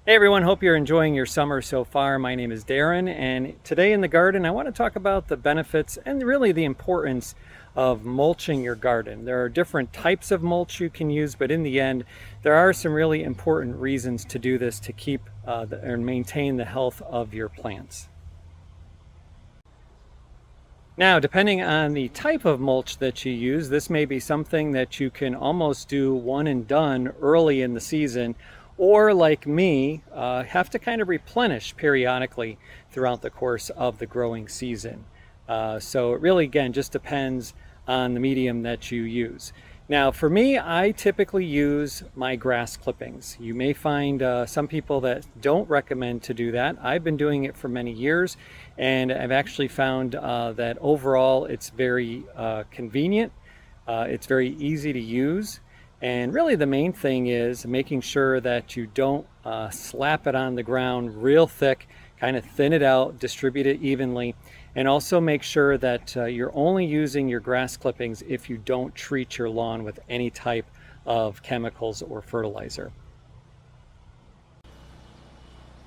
Hey everyone, hope you're enjoying your summer so far. My name is Darren, and today in the garden I want to talk about the benefits and really the importance of mulching your garden. There are different types of mulch you can use, but in the end there are some really important reasons to do this to keep and maintain the health of your plants. Now, depending on the type of mulch that you use, this may be something that you can almost do one and done early in the season, or like me, have to kind of replenish periodically throughout the course of the growing season. So it really, again, just depends on the medium that you use. Now, for me, I typically use my grass clippings. You may find some people that don't recommend to do that. I've been doing it for many years, and I've actually found that overall it's very convenient. It's very easy to use. And really the main thing is making sure that you don't slap it on the ground real thick, kind of thin it out, distribute it evenly, and also make sure that you're only using your grass clippings if you don't treat your lawn with any type of chemicals or fertilizer.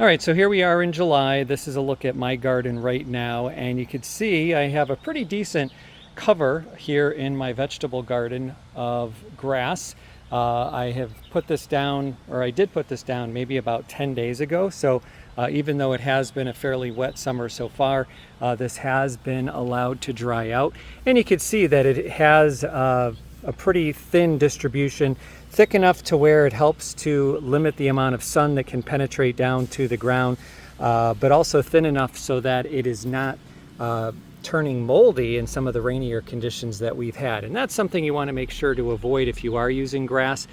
All right, so here we are in July. This is a look at my garden right now, and you can see I have a pretty decent cover here in my vegetable garden of grass. I have put this down, or I did put this down maybe about 10 days ago. So even though it has been a fairly wet summer so far, this has been allowed to dry out. And you can see that it has a pretty thin distribution, thick enough to where it helps to limit the amount of sun that can penetrate down to the ground, but also thin enough so that it is not turning moldy in some of the rainier conditions that we've had. And that's something you want to make sure to avoid if you are using grass,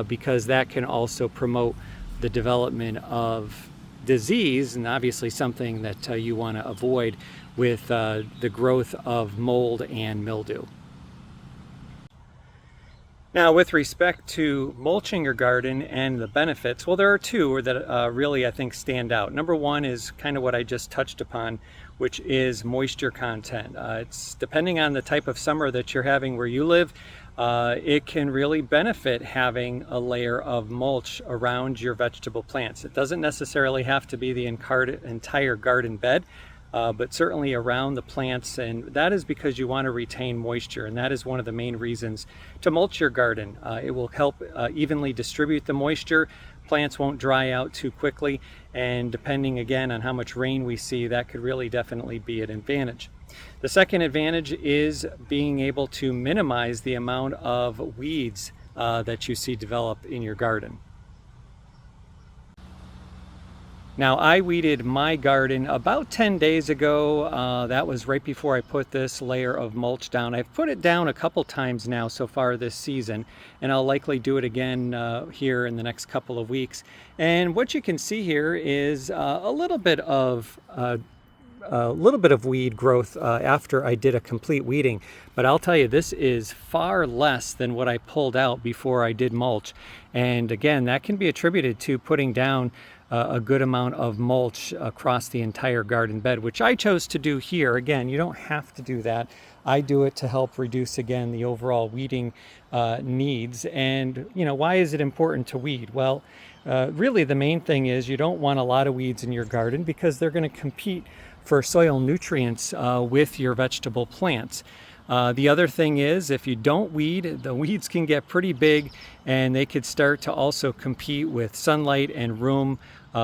because that can also promote the development of disease, and obviously something that you want to avoid with the growth of mold and mildew. Now, with respect to mulching your garden and the benefits, well, there are two that really I think stand out. Number one is kind of what I just touched upon, which is moisture content. It's depending on the type of summer that you're having where you live, it can really benefit having a layer of mulch around your vegetable plants. It doesn't necessarily have to be the entire garden bed, but certainly around the plants, and that is because you want to retain moisture, and that is one of the main reasons to mulch your garden. It will help evenly distribute the moisture. Plants won't dry out too quickly, and depending again on how much rain we see, that could really definitely be an advantage. The second advantage is being able to minimize the amount of weeds that you see develop in your garden. Now, I weeded my garden about 10 days ago. That was right before I put this layer of mulch down. I've put it down a couple times now so far this season, and I'll likely do it again here in the next couple of weeks. And what you can see here is a little bit of weed growth after I did a complete weeding. But I'll tell you, this is far less than what I pulled out before I did mulch. And again, that can be attributed to putting down a good amount of mulch across the entire garden bed, which I chose to do here. Again, you don't have to do that. I do it to help reduce, again, the overall weeding needs. And, why is it important to weed? Well, really the main thing is you don't want a lot of weeds in your garden because they're going to compete for soil nutrients with your vegetable plants. The other thing is, if you don't weed, the weeds can get pretty big, and they could start to also compete with sunlight and room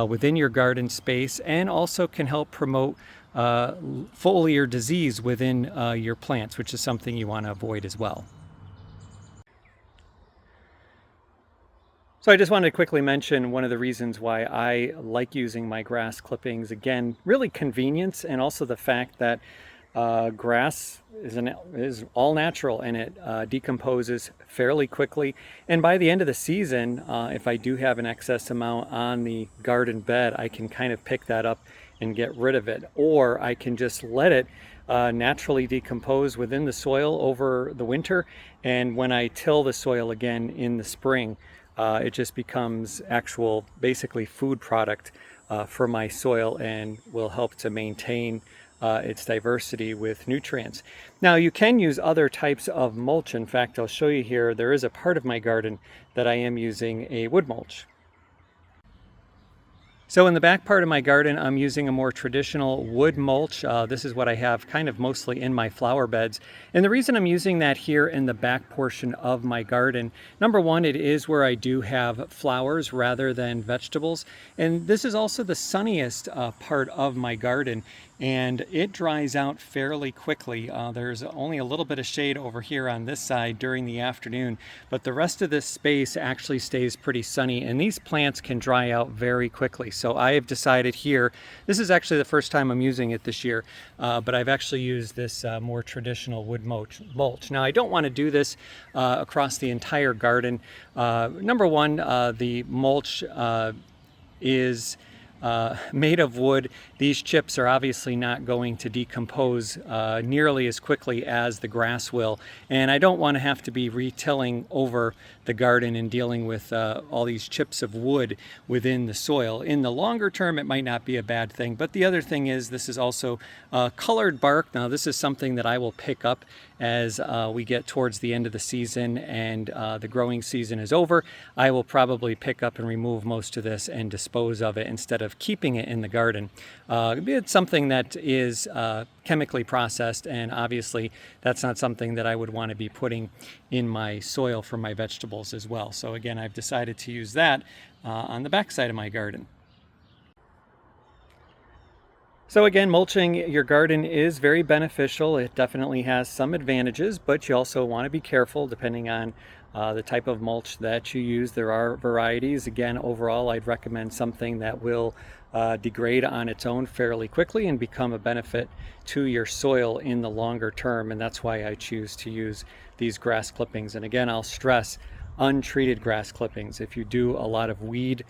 within your garden space, and also can help promote foliar disease within your plants, which is something you want to avoid as well. So I just wanted to quickly mention one of the reasons why I like using my grass clippings. Again, really convenience, and also the fact that grass is all natural, and it decomposes fairly quickly. And by the end of the season, if I do have an excess amount on the garden bed, I can kind of pick that up and get rid of it. Or I can just let it naturally decompose within the soil over the winter. And when I till the soil again in the spring, it just becomes actual, basically food product for my soil, and will help to maintain its diversity with nutrients. Now, you can use other types of mulch. In fact, I'll show you here, there is a part of my garden that I am using a wood mulch. So in the back part of my garden, I'm using a more traditional wood mulch. This is what I have kind of mostly in my flower beds. And the reason I'm using that here in the back portion of my garden, number one, it is where I do have flowers rather than vegetables. And this is also the sunniest part of my garden. And it dries out fairly quickly. There's only a little bit of shade over here on this side during the afternoon, but the rest of this space actually stays pretty sunny, and these plants can dry out very quickly. So I have decided here, this is actually the first time I'm using it this year, but I've actually used this more traditional wood mulch. Now I don't want to do this across the entire garden. Number one, the mulch is made of wood. These chips are obviously not going to decompose nearly as quickly as the grass will, and I don't want to have to be retilling over the garden and dealing with all these chips of wood within the soil. In the longer term, it might not be a bad thing, but the other thing is this is also colored bark. Now this is something that I will pick up as we get towards the end of the season and the growing season is over. I will probably pick up and remove most of this and dispose of it instead of keeping it in the garden. It's something that is chemically processed, and obviously that's not something that I would want to be putting in my soil for my vegetables as well. So again, I've decided to use that on the back side of my garden. So again, mulching your garden is very beneficial. It definitely has some advantages, but you also want to be careful depending on the type of mulch that you use. There are varieties. Again, overall, I'd recommend something that will degrade on its own fairly quickly and become a benefit to your soil in the longer term. And that's why I choose to use these grass clippings. And again, I'll stress untreated grass clippings. If you do a lot of weed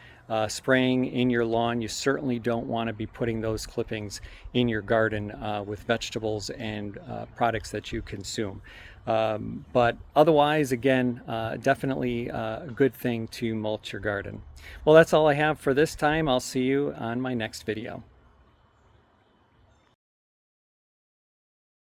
spraying in your lawn, you certainly don't want to be putting those clippings in your garden with vegetables and products that you consume. But otherwise, again, definitely a good thing to mulch your garden. Well, that's all I have for this time. I'll see you on my next video.